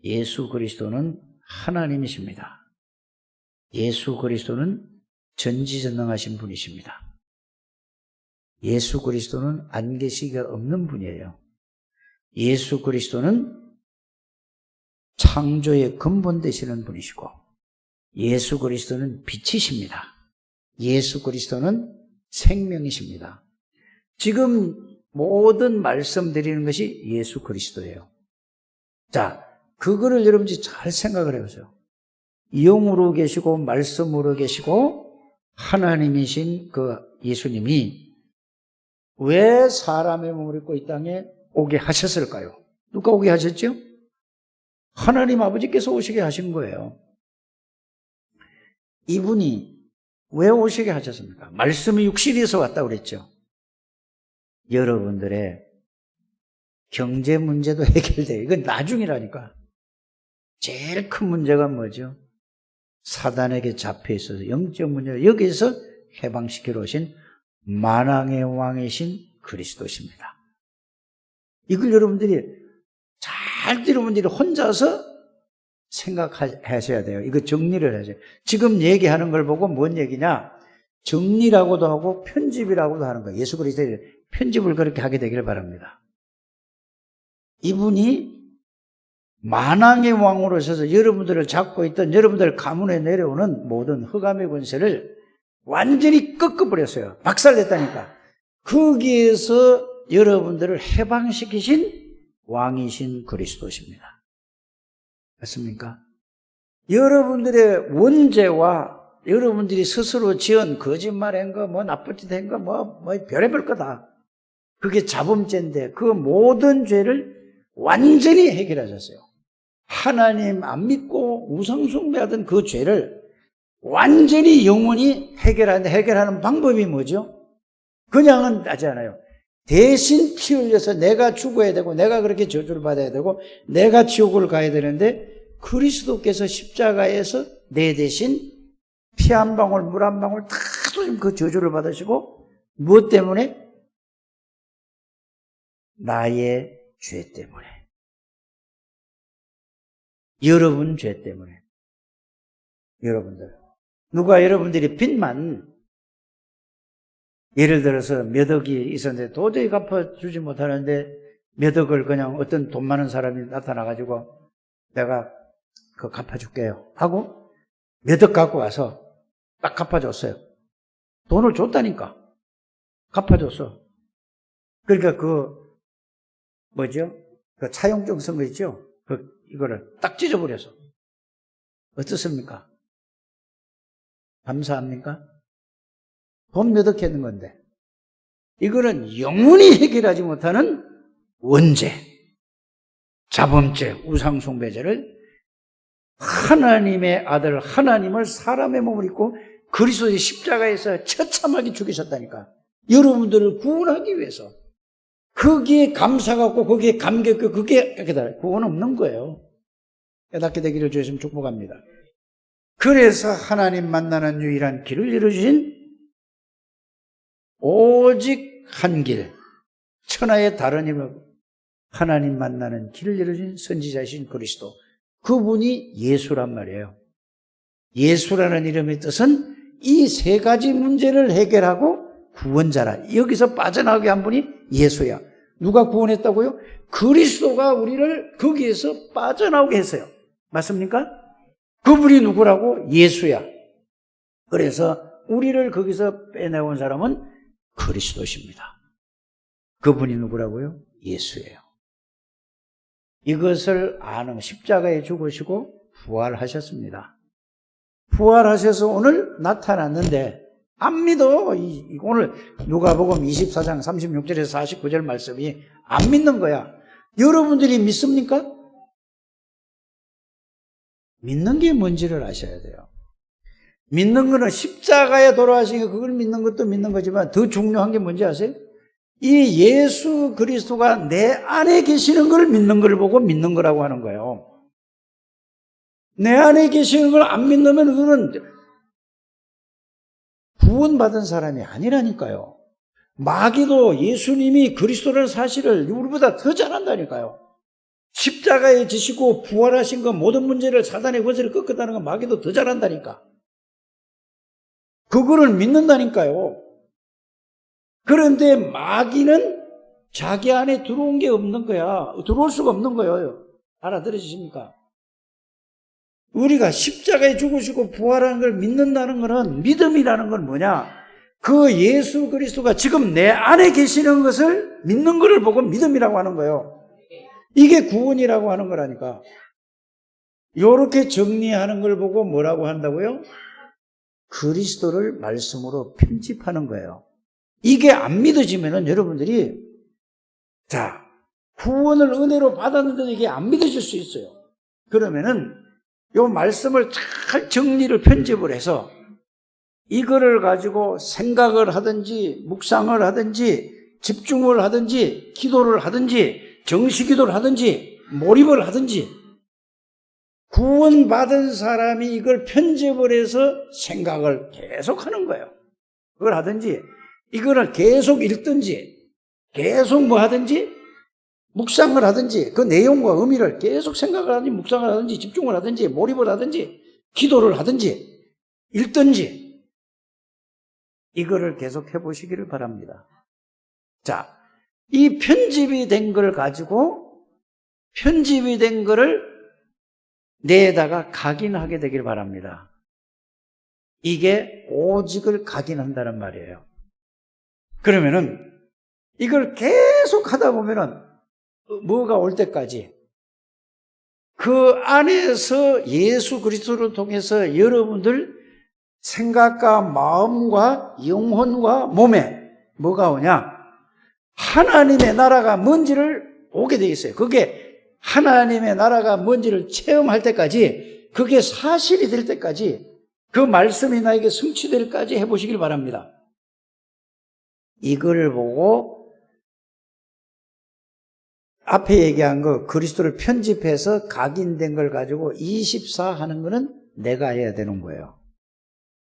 예수 그리스도는 하나님이십니다. 예수 그리스도는 전지전능하신 분이십니다. 예수 그리스도는 안개시가 없는 분이에요. 예수 그리스도는 창조의 근본 되시는 분이시고 예수 그리스도는 빛이십니다. 예수 그리스도는 생명이십니다. 지금 모든 말씀드리는 것이 예수 그리스도예요. 자, 그거를 여러분들이 잘 생각을 해보세요. 영으로 계시고 말씀으로 계시고 하나님이신 그 예수님이 왜 사람의 몸을 입고 이 땅에 오게 하셨을까요? 누가 오게 하셨죠? 하나님 아버지께서 오시게 하신 거예요. 이분이 왜 오시게 하셨습니까? 말씀이 육신에서 왔다고 그랬죠. 여러분들의 경제 문제도 해결돼요. 이건 나중이라니까. 제일 큰 문제가 뭐죠? 사단에게 잡혀 있어서 영적 문제, 여기에서 해방시키러 오신 만왕의 왕이신 그리스도십니다. 이걸 여러분들이 여러분들이 혼자서 생각하셔야 돼요. 이거 정리를 하셔야 돼요. 지금 얘기하는 걸 보고 뭔 얘기냐? 정리라고도 하고 편집이라고도 하는 거예요. 예수 그리스도의 편집을 그렇게 하게 되기를 바랍니다. 이분이 만왕의 왕으로 서서 여러분들을 잡고 있던 여러분들 가문에 내려오는 모든 흑암의 권세를 완전히 꺾어버렸어요. 박살냈다니까. 거기에서 여러분들을 해방시키신 왕이신 그리스도십니다. 맞습니까? 여러분들의 원죄와 여러분들이 스스로 지은 거짓말한 거, 나쁜 짓 한 거, 별의별 거다. 그게 자범죄인데 그 모든 죄를 완전히 해결하셨어요. 하나님 안 믿고 우상숭배하던 그 죄를 완전히 영원히 해결하는 방법이 뭐죠? 그냥은 하지 않아요. 대신 피 흘려서 내가 죽어야 되고 내가 그렇게 저주를 받아야 되고 내가 지옥을 가야 되는데 그리스도께서 십자가에서 내 대신 피 한 방울 물 한 방울 다 그 저주를 받으시고 무엇 때문에? 나의 죄 때문에. 여러분 죄 때문에. 여러분들. 누가 여러분들이 빚만 예를 들어서 몇 억이 있었는데 도저히 갚아주지 못하는데 몇 억을 그냥 어떤 돈 많은 사람이 나타나가지고 내가 그거 갚아줄게요 하고 몇 억 갖고 와서 딱 갚아줬어요. 돈을 줬다니까. 갚아줬어. 그러니까 그 차용증 쓴 거 있죠? 이거를 딱 찢어버려서. 어떻습니까? 감사합니까? 돈 몇 억 했는 건데. 이거는 영원히 해결하지 못하는 원죄, 자범죄, 우상숭배죄를 하나님의 아들, 하나님을 사람의 몸을 입고 그리스도의 십자가에서 처참하게 죽이셨다니까. 여러분들을 구원하기 위해서. 거기에 감사가 없고 거기에 감격이 없고 그게 구원 없는 거예요. 깨닫게 되기를 주시면 축복합니다. 그래서 하나님 만나는 유일한 길을 열어주신 오직 한 길, 천하의 다른 힘을 하나님 만나는 길을 열어준 선지자이신 그리스도, 그분이 예수란 말이에요. 예수라는 이름의 뜻은 이 세 가지 문제를 해결하고 구원자라. 여기서 빠져나오게 한 분이 예수야. 누가 구원했다고요? 그리스도가 우리를 거기에서 빠져나오게 했어요. 맞습니까? 그분이 누구라고? 예수야. 그래서 우리를 거기서 빼내온 사람은 그리스도십니다. 그분이 누구라고요? 예수예요. 이것을 아는 십자가에 죽으시고 부활하셨습니다. 부활하셔서 오늘 나타났는데 안 믿어. 오늘 누가복음 24장 36절에서 49절 말씀이 안 믿는 거야. 여러분들이 믿습니까? 믿는 게 뭔지를 아셔야 돼요. 믿는 거는 십자가에 돌아가신 그걸 믿는 것도 믿는 거지만 더 중요한 게 뭔지 아세요? 이 예수 그리스도가 내 안에 계시는 걸 믿는 걸 보고 믿는 거라고 하는 거예요. 내 안에 계시는 걸 안 믿으면 그거는 구원받은 사람이 아니라니까요. 마귀도 예수님이 그리스도라는 사실을 우리보다 더 잘한다니까요. 십자가에 지시고 부활하신 것 모든 문제를 사단의 권세를 꺾었다는 건 마귀도 더 잘한다니까. 그거를 믿는다니까요. 그런데 마귀는 자기 안에 들어온 게 없는 거야. 들어올 수가 없는 거예요. 알아들으십니까? 우리가 십자가에 죽으시고 부활하는 걸 믿는다는 것은, 믿음이라는 건 뭐냐? 그 예수 그리스도가 지금 내 안에 계시는 것을 믿는 것을 보고 믿음이라고 하는 거예요. 이게 구원이라고 하는 거라니까. 이렇게 정리하는 걸 보고 뭐라고 한다고요? 그리스도를 말씀으로 편집하는 거예요. 이게 안 믿어지면은 여러분들이 구원을 은혜로 받았는데 이게 안 믿어질 수 있어요. 그러면은 이 말씀을 잘 정리를 편집을 해서 이거를 가지고 생각을 하든지 묵상을 하든지 집중을 하든지 기도를 하든지 정시기도를 하든지 몰입을 하든지 구원받은 사람이 이걸 편집을 해서 생각을 계속 하는 거예요. 그걸 하든지, 이거를 계속 읽든지, 계속 뭐 하든지, 묵상을 하든지, 그 내용과 의미를 계속 생각을 하든지, 묵상을 하든지, 집중을 하든지, 몰입을 하든지, 기도를 하든지, 읽든지, 이거를 계속 해보시기를 바랍니다. 자, 이 편집이 된 걸 가지고, 편집이 된 거를 내에다가 각인하게 되길 바랍니다. 이게 오직을 각인한다는 말이에요. 그러면은, 이걸 계속 하다 보면은, 뭐가 올 때까지 그 안에서 예수 그리스도를 통해서 여러분들 생각과 마음과 영혼과 몸에 뭐가 오냐? 하나님의 나라가 뭔지를 오게 돼 있어요. 그게 하나님의 나라가 뭔지를 체험할 때까지, 그게 사실이 될 때까지, 그 말씀이 나에게 성취될 때까지 해보시길 바랍니다. 이걸 보고 앞에 얘기한 거 그리스도를 편집해서 각인된 걸 가지고 24 하는 거는 내가 해야 되는 거예요.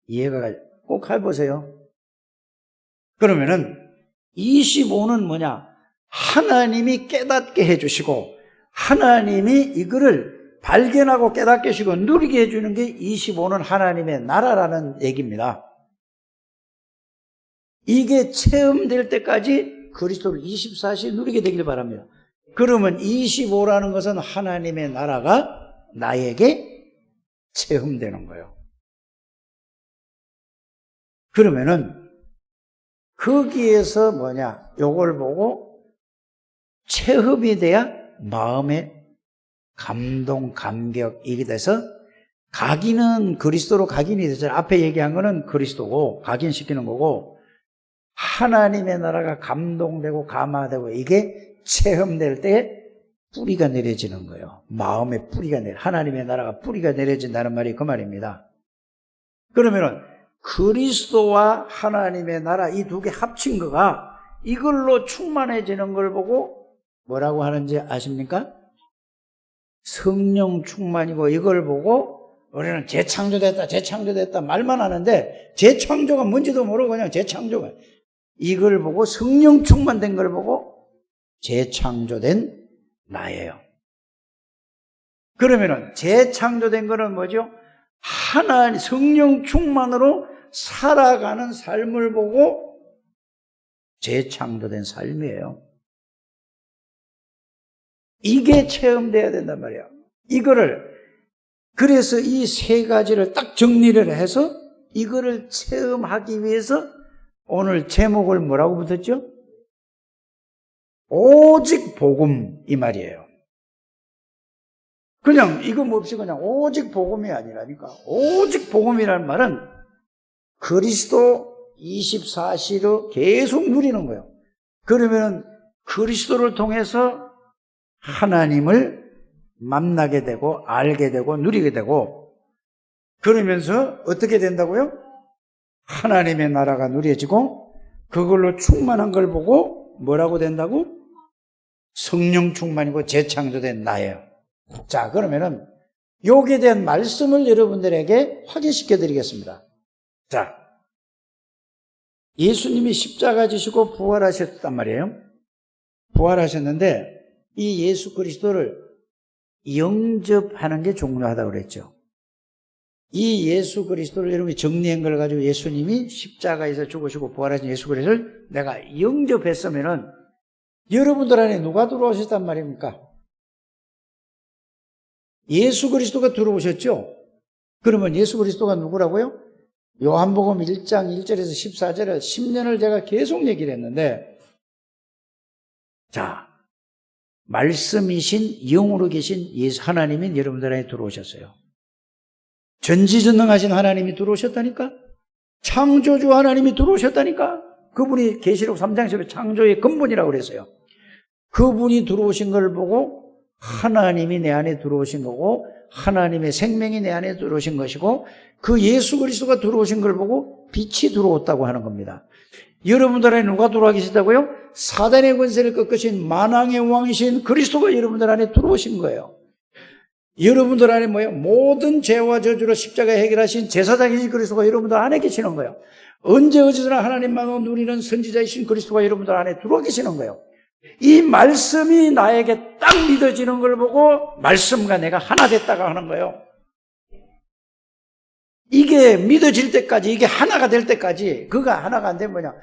이해가 꼭 해보세요. 그러면은 25는 뭐냐? 하나님이 깨닫게 해주시고 하나님이 이거를 발견하고 깨닫게 해주시고 누리게 해주는 게 25는 하나님의 나라라는 얘기입니다. 이게 체험될 때까지 그리스도를 24시 누리게 되길 바랍니다. 그러면 25라는 것은 하나님의 나라가 나에게 체험되는 거예요. 그러면은 거기에서 뭐냐? 요걸 보고 체험이 돼야 마음의 감동, 감격, 이게 돼서 각인은 그리스도로 각인이 되잖아요. 앞에 얘기한 거는 그리스도고 각인시키는 거고, 하나님의 나라가 감동되고 감화되고 이게 체험될 때 뿌리가 내려지는 거예요. 마음의 뿌리가 하나님의 나라가 뿌리가 내려진다는 말이 그 말입니다. 그러면은 그리스도와 하나님의 나라 이 두 개 합친 거가 이걸로 충만해지는 걸 보고 뭐라고 하는지 아십니까? 성령 충만이고, 이걸 보고 우리는 재창조됐다, 재창조됐다 말만 하는데 재창조가 뭔지도 모르고 그냥 재창조가, 이걸 보고 성령 충만된 걸 보고 재창조된 나예요. 그러면은 재창조된 거는 뭐죠? 하나님 성령 충만으로 살아가는 삶을 보고 재창조된 삶이에요. 이게 체험돼야 된단 말이에요. 이거를, 그래서 이 세 가지를 딱 정리를 해서 이거를 체험하기 위해서 오늘 제목을 뭐라고 붙였죠? 오직 복음, 이 말이에요. 그냥 이거 없이 그냥 오직 복음이 아니라니까. 오직 복음이라는 말은 그리스도 24시로 계속 누리는 거예요. 그러면 그리스도를 통해서 하나님을 만나게 되고 알게 되고 누리게 되고, 그러면서 어떻게 된다고요? 하나님의 나라가 누려지고 그걸로 충만한 걸 보고 뭐라고 된다고? 성령 충만이고 재창조된 나예요. 자, 그러면은 여기에 대한 말씀을 여러분들에게 확인시켜 드리겠습니다. 자, 예수님이 십자가 지시고 부활하셨단 말이에요. 부활하셨는데 이 예수 그리스도를 영접하는 게 중요하다고 그랬죠. 이 예수 그리스도를 여러분이 정리한 걸 가지고 예수님이 십자가에서 죽으시고 부활하신 예수 그리스도를 내가 영접했으면은 여러분들 안에 누가 들어오셨단 말입니까? 예수 그리스도가 들어오셨죠? 그러면 예수 그리스도가 누구라고요? 요한복음 1장 1절에서 14절에 10년을 제가 계속 얘기를 했는데, 자, 말씀이신 영으로 계신 예수 하나님이 여러분들 안에 들어오셨어요. 전지전능하신 하나님이 들어오셨다니까? 창조주 하나님이 들어오셨다니까? 그분이 계시록 3장에서 창조의 근본이라고 그랬어요. 그분이 들어오신 걸 보고 하나님이 내 안에 들어오신 거고, 하나님의 생명이 내 안에 들어오신 것이고, 그 예수 그리스도가 들어오신 걸 보고 빛이 들어왔다고 하는 겁니다. 여러분들 안에 누가 들어와 계시다고요? 사단의 권세를 꺾으신 만왕의 왕이신 그리스도가 여러분들 안에 들어오신 거예요. 여러분들 안에 뭐예요? 모든 죄와 저주로 십자가에 해결하신 제사장이신 그리스도가 여러분들 안에 계시는 거예요. 언제 어디서나 하나님만 누리는 선지자이신 그리스도가 여러분들 안에 들어와 계시는 거예요. 이 말씀이 나에게 딱 믿어지는 걸 보고 말씀과 내가 하나 됐다가 하는 거예요. 이게 믿어질 때까지, 이게 하나가 될 때까지, 그가 하나가 안 되면 뭐냐?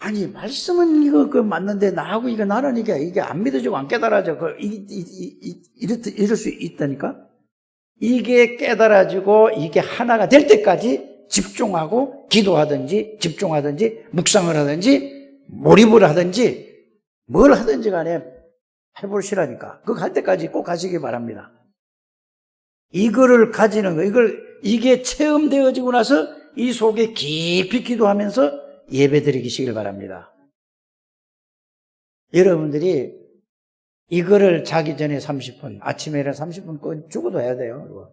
아니, 말씀은 이거 맞는데 나하고 이거 나는 이게 안 믿어지고 안 깨달아져. 이럴 수 있다니까? 이게 깨달아지고 이게 하나가 될 때까지 집중하고 기도하든지 집중하든지 묵상을 하든지 몰입을 하든지 뭘 하든지 간에 해보시라니까. 그거 할 때까지 꼭 가시기 바랍니다. 이거를 가지는 거, 이게 체험되어지고 나서 이 속에 깊이 기도하면서 예배 드리시길 바랍니다. 여러분들이 이거를 자기 전에 30분, 아침에 일어나 30분 꼭 죽어도 해야 돼요.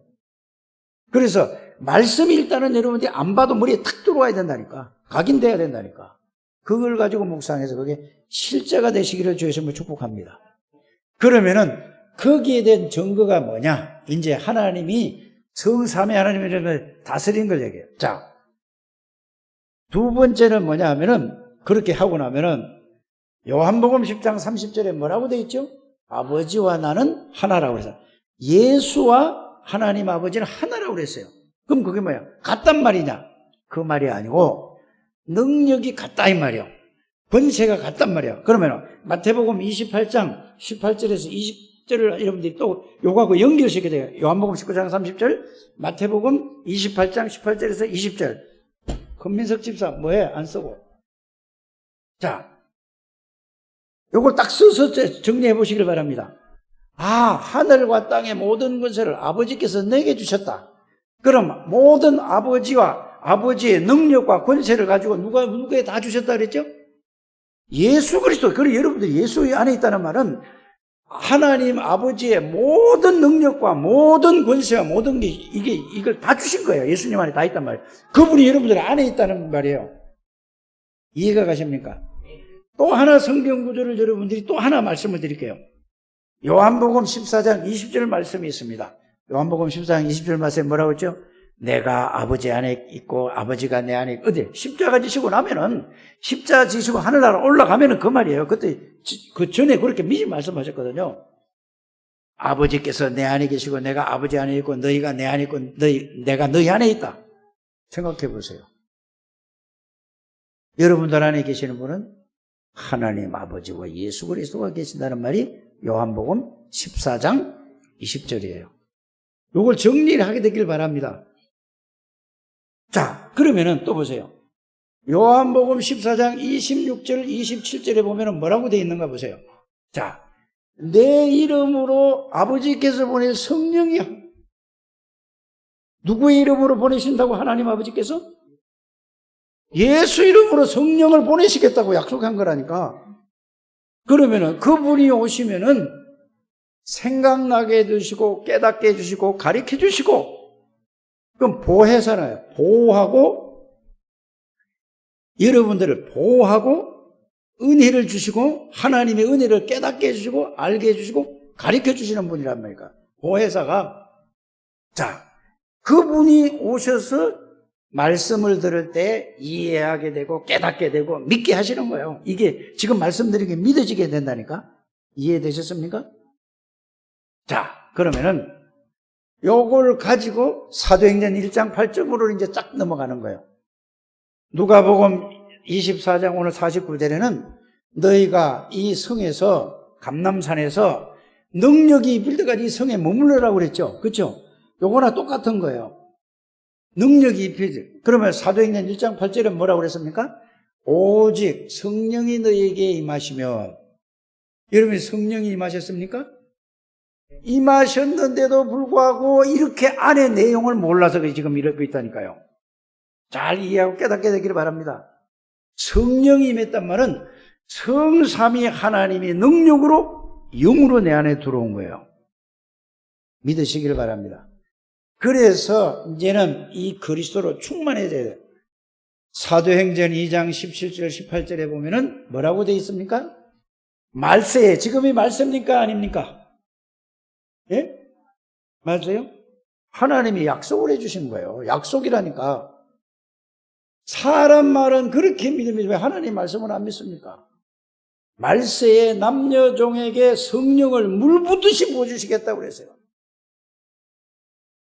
그래서 말씀이 일단은 여러분들이 안 봐도 머리에 탁 들어와야 된다니까. 각인돼야 된다니까. 그걸 가지고 묵상해서 그게 실제가 되시기를 주의 이름으로 축복합니다. 그러면은 거기에 대한 증거가 뭐냐? 이제 하나님이 성삼위 하나님을 다스리는 걸 얘기해요. 자, 두 번째는 뭐냐 하면은 그렇게 하고 나면은 요한복음 10장 30절에 뭐라고 되어 있죠? 아버지와 나는 하나라고 그랬어요. 예수와 하나님 아버지는 하나라고 그랬어요. 그럼 그게 뭐야? 같단 말이냐? 그 말이 아니고 능력이 같다 이 말이야. 권세가 같단 말이야. 그러면 마태복음 28장 18절에서 20절을 여러분들이 또 요거하고 연결시켜야 돼요. 요한복음 19장 30절, 마태복음 28장 18절에서 20절. 권민석 집사 뭐해? 안 쓰고. 자, 요걸 딱 써서 정리해 보시길 바랍니다. 아, 하늘과 땅의 모든 권세를 아버지께서 내게 주셨다. 그럼 모든 아버지와 아버지의 능력과 권세를 가지고 누구에 다 주셨다 그랬죠? 예수 그리스도. 그리고 여러분들 예수 안에 있다는 말은 하나님 아버지의 모든 능력과 모든 권세와 모든 게 이걸 다 주신 거예요. 예수님 안에 다 있단 말이에요. 그분이 여러분들 안에 있다는 말이에요. 이해가 가십니까? 또 하나 성경 구절을 여러분들이 또 하나 말씀을 드릴게요. 요한복음 14장 20절 말씀이 있습니다. 요한복음 14장 20절 말씀에 뭐라고 했죠? 내가 아버지 안에 있고 아버지가 내 안에 있고. 어디? 십자가 지시고 나면은 십자가 지시고 하늘나라 올라가면은 그 말이에요. 그때 그 전에 그렇게 미리 말씀하셨거든요. 아버지께서 내 안에 계시고 내가 아버지 안에 있고 너희가 내 안에 있고 내가 너희 안에 있다. 생각해 보세요. 여러분들 안에 계시는 분은 하나님 아버지와 예수 그리스도가 계신다는 말이 요한복음 14장 20절이에요. 이걸 정리를 하게 되길 바랍니다. 자, 그러면은 또 보세요. 요한복음 14장 26절, 27절에 보면은 뭐라고 되어 있는가 보세요. 자, 내 이름으로 아버지께서 보낼 성령이 누구의 이름으로 보내신다고 하나님 아버지께서? 예수 이름으로 성령을 보내시겠다고 약속한 거라니까. 그러면은 그분이 오시면은 생각나게 해주시고 깨닫게 해주시고 가르쳐 주시고, 그럼 보혜사나요. 보호하고, 여러분들을 보호하고 은혜를 주시고 하나님의 은혜를 깨닫게 해주시고 알게 해주시고 가르쳐 주시는 분이란 말이니까 보혜사가. 자, 그분이 오셔서 말씀을 들을 때 이해하게 되고 깨닫게 되고 믿게 하시는 거예요. 이게 지금 말씀드린 게 믿어지게 된다니까. 이해되셨습니까? 자, 그러면은 요걸 가지고 사도행전 1장 8절으로 이제 쫙 넘어가는 거예요. 누가복음 24장 오늘 49절에는 너희가 이 성에서 감람산에서 능력이 입을 때까지 이 성에 머물러라고 그랬죠. 그렇죠? 요거나 똑같은 거예요. 능력이 입히지. 그러면 사도행전 1장 8절에 뭐라고 그랬습니까? 오직 성령이 너희에게 임하시면. 여러분이 성령이 임하셨습니까? 임하셨는데도 불구하고 이렇게 안의 내용을 몰라서 지금 이러고 있다니까요. 잘 이해하고 깨닫게 되기를 바랍니다. 성령이 임했단 말은 성삼위 하나님의 능력으로 영으로 내 안에 들어온 거예요. 믿으시기를 바랍니다. 그래서 이제는 이 그리스도로 충만해져야 돼요. 사도행전 2장 17절 18절에 보면은 뭐라고 되어 있습니까? 말세에, 지금이 말세입니까? 아닙니까? 예? 맞아요? 하나님이 약속을 해주신 거예요. 약속이라니까. 사람 말은 그렇게 믿으면 왜 하나님 말씀을 안 믿습니까? 말세에 남녀종에게 성령을 물붓듯이 부어주시겠다고 그랬어요.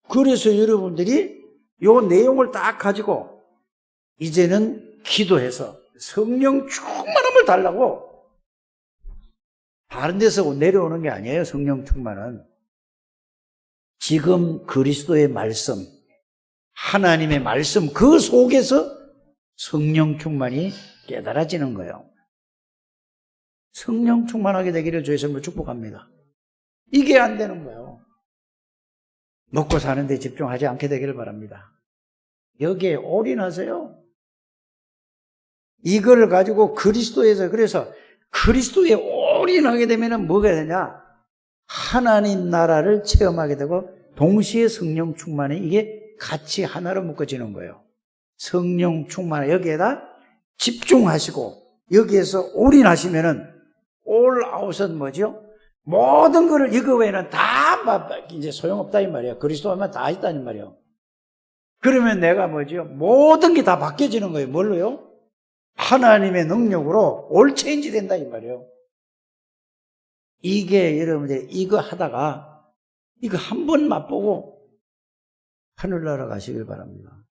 그래서 여러분들이 요 내용을 딱 가지고 이제는 기도해서 성령 충만함을 달라고. 다른 데서 내려오는 게 아니에요. 성령 충만은 지금 그리스도의 말씀, 하나님의 말씀 그 속에서 성령 충만이 깨달아지는 거예요. 성령 충만하게 되기를 주의 이름으로 축복합니다. 이게 안 되는 거예요. 먹고 사는 데 집중하지 않게 되기를 바랍니다. 여기에 올인하세요. 이걸 가지고 그리스도에서, 그래서 그리스도에 올인하게 되면 뭐가 되냐? 하나님 나라를 체험하게 되고 동시에 성령 충만이 이게 같이 하나로 묶어지는 거예요. 성령 충만, 여기에다 집중하시고 여기에서 올인하시면은 올아웃은 뭐죠? 모든 거를 이거 외에는 다 이제 소용없다 이 말이에요. 그리스도 하면 다 있다는 말이에요. 그러면 내가 뭐죠? 모든 게 다 바뀌어지는 거예요. 뭘로요? 하나님의 능력으로 올체인지 된다 이 말이에요. 이게 여러분들 이거 하다가 이거 한 번 맛보고 하늘나라 가시길 바랍니다.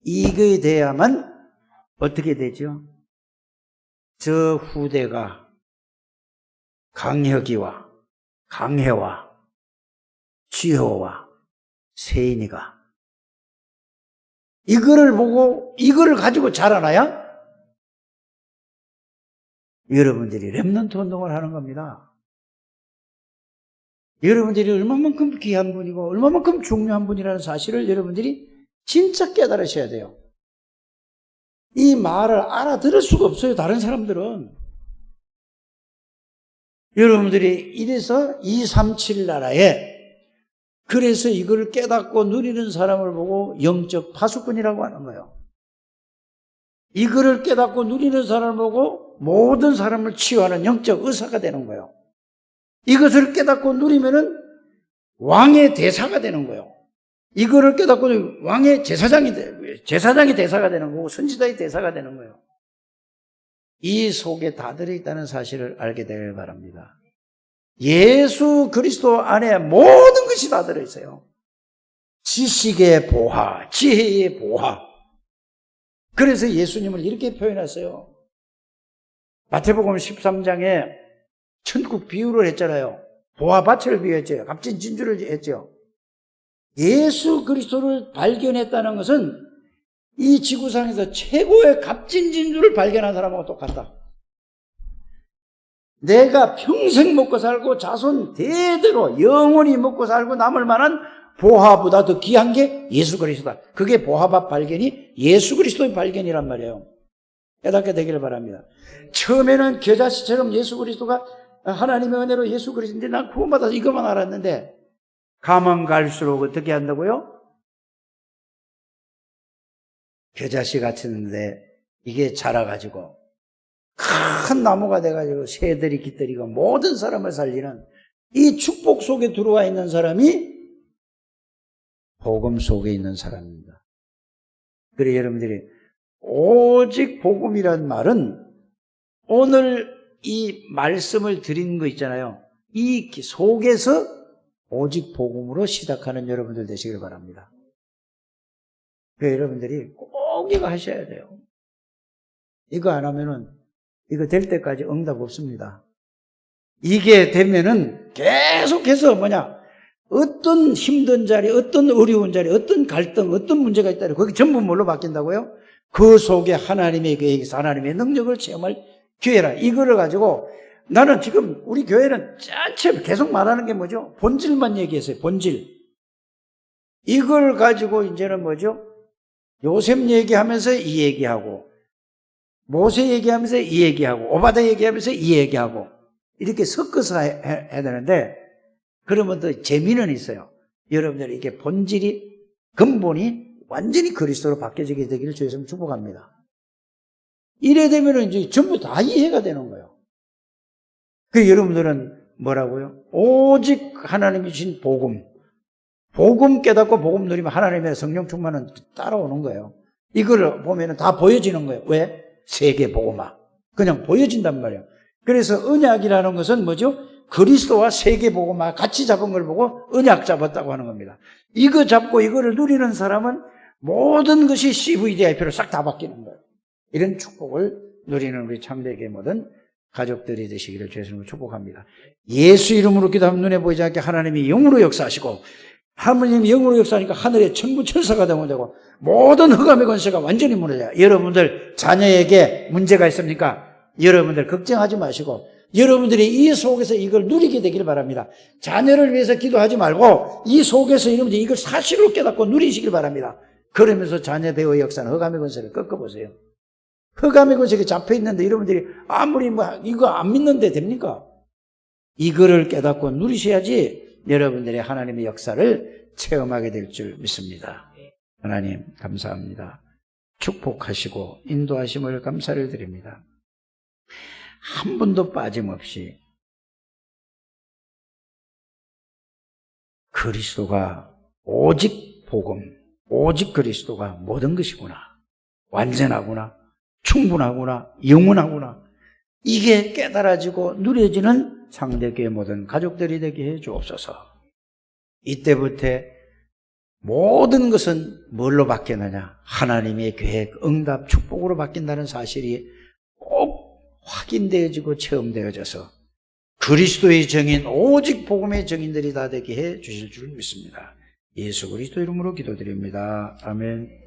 이거에 대야만 어떻게 되죠? 저 후대가 강혁이와 강혜와 지효와 세인이가 이거를 보고 이거를 가지고 자라나야 여러분들이 렘넌트 운동을 하는 겁니다. 여러분들이 얼마만큼 귀한 분이고 얼마만큼 중요한 분이라는 사실을 여러분들이 진짜 깨달으셔야 돼요. 이 말을 알아들을 수가 없어요. 다른 사람들은. 여러분들이 이래서 237 나라에 그래서 이걸 깨닫고 누리는 사람을 보고 영적 파수꾼이라고 하는 거예요. 이거를 깨닫고 누리는 사람을 보고 모든 사람을 치유하는 영적 의사가 되는 거예요. 이것을 깨닫고 누리면은 왕의 대사가 되는 거예요. 이거를 깨닫고 왕의 제사장이 대사가 되는 거고 선지자의 대사가 되는 거예요. 이 속에 다 들어있다는 사실을 알게 되길 바랍니다. 예수 그리스도 안에 모든 것이 다 들어있어요. 지식의 보화, 지혜의 보화. 그래서 예수님을 이렇게 표현했어요. 마태복음 13장에 천국 비유를 했잖아요. 보화밭을 비유했죠. 값진 진주를 했죠. 예수 그리스도를 발견했다는 것은 이 지구상에서 최고의 값진 진주를 발견한 사람하고 똑같다. 내가 평생 먹고 살고 자손 대대로 영원히 먹고 살고 남을 만한 보화보다 더 귀한 게 예수 그리스도다. 그게 보화밭 발견이 예수 그리스도의 발견이란 말이에요. 깨닫게 되기를 바랍니다. 처음에는 겨자씨처럼 예수 그리스도가 하나님의 은혜로 예수 그리스도인데 난 구원받아서 이것만 알았는데 가면 갈수록 어떻게 한다고요? 겨자씨 같았는데 이게 자라가지고 큰 나무가 돼가지고 새들이 깃들이고 모든 사람을 살리는 이 축복 속에 들어와 있는 사람이 복음 속에 있는 사람입니다. 그래 여러분들이 오직 복음이란 말은 오늘 이 말씀을 드린 거 있잖아요. 이 속에서 오직 복음으로 시작하는 여러분들 되시길 바랍니다. 그 여러분들이 꼭 이거 하셔야 돼요. 이거 안 하면은 이거 될 때까지 응답 없습니다. 이게 되면은 계속해서 어떤 힘든 자리, 어떤 어려운 자리, 어떤 갈등, 어떤 문제가 있다. 거기 전부 뭘로 바뀐다고요? 그 속에 하나님의 계획에서 하나님의 능력을 체험할 기회라. 이거를 가지고 나는 지금 우리 교회는 전체 계속 말하는 게 뭐죠? 본질만 얘기했어요. 본질. 이걸 가지고 이제는 뭐죠? 요셉 얘기하면서 이 얘기하고 모세 얘기하면서 이 얘기하고 오바다 얘기하면서 이 얘기하고 이렇게 섞어서 해야 되는데 그러면 또 재미는 있어요. 여러분들이 이게 본질이 근본이 완전히 그리스도로 바뀌어지게 되기를 주여서 축복합니다. 이래 되면 이제 전부 다 이해가 되는 거예요. 그 여러분들은 뭐라고요? 오직 하나님이 주신 복음, 복음 깨닫고 복음 누리면 하나님의 성령 충만은 따라오는 거예요. 이걸 보면 다 보여지는 거예요. 왜? 세계 복음화. 그냥 보여진단 말이에요. 그래서 언약이라는 것은 뭐죠? 그리스도와 세계 복음화 같이 잡은 걸 보고 언약 잡았다고 하는 겁니다. 이거 잡고 이거를 누리는 사람은 모든 것이 CVDIP로 싹 다 바뀌는 거예요. 이런 축복을 누리는 우리 창대교회 모든 가족들이 되시기를 주의 이름으로 축복합니다. 예수 이름으로 기도하면 눈에 보이지 않게 하나님이 영으로 역사하시고, 하나님이 영으로 역사하니까 하늘의 천부 천사가 되고 모든 흑암의 권세가 완전히 무너져요. 여러분들 자녀에게 문제가 있습니까? 여러분들 걱정하지 마시고 여러분들이 이 속에서 이걸 누리게 되길 바랍니다. 자녀를 위해서 기도하지 말고 이 속에서 여러분들이 이걸 사실로 깨닫고 누리시길 바랍니다. 그러면서 자녀 배우의 역사는 흑암의 권세를 꺾어보세요. 흑암의 권세가 잡혀있는데 여러분들이 아무리 이거 안 믿는데 됩니까? 이거를 깨닫고 누리셔야지 여러분들의 하나님의 역사를 체험하게 될 줄 믿습니다. 하나님 감사합니다. 축복하시고 인도하심을 감사를 드립니다. 한 번도 빠짐없이 그리스도가 오직 복음, 오직 그리스도가 모든 것이구나, 완전하구나, 충분하구나, 영원하구나, 이게 깨달아지고 누려지는 창대교회 모든 가족들이 되게 해 주옵소서. 이때부터 모든 것은 뭘로 바뀌느냐? 하나님의 계획, 응답, 축복으로 바뀐다는 사실이 꼭 확인되어지고 체험되어져서 그리스도의 정인, 오직 복음의 정인들이 다 되게 해 주실 줄 믿습니다. 예수 그리스도 이름으로 기도드립니다. 아멘.